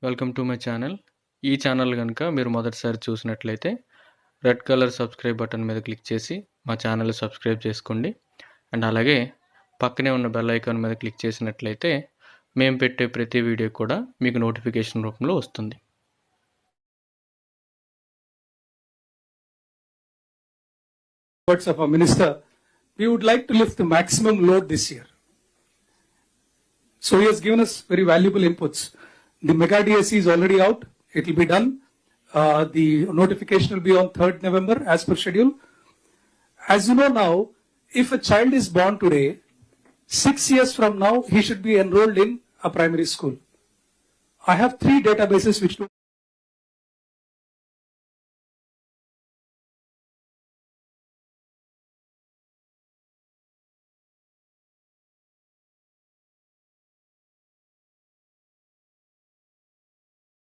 Welcome to my channel. ఈ channel కనుక మీరు మొదటిసారి చూసినట్లయితే రెడ్ కలర్ సబ్స్క్రైబ్ బటన్ మీద క్లిక్ చేసి మా ఛానల్ సబ్స్క్రైబ్ చేసుకోండి. అండ్ అలాగే పక్కనే ఉన్న బెల్ ఐకాన్ మీద క్లిక్ చేసినట్లయితే మేము పెట్టే ప్రతి వీడియో కూడా మీకు నోటిఫికేషన్ రూపంలో వస్తుంది. Words of our minister, we would like to lift the maximum load this year. So he has given us very valuable inputs. The mega DSC is already out. It will be done. The notification will be on 3rd November as per schedule. As you know now, if a child is born today, 6 years from now, he should be enrolled in a primary school. I have 3 databases which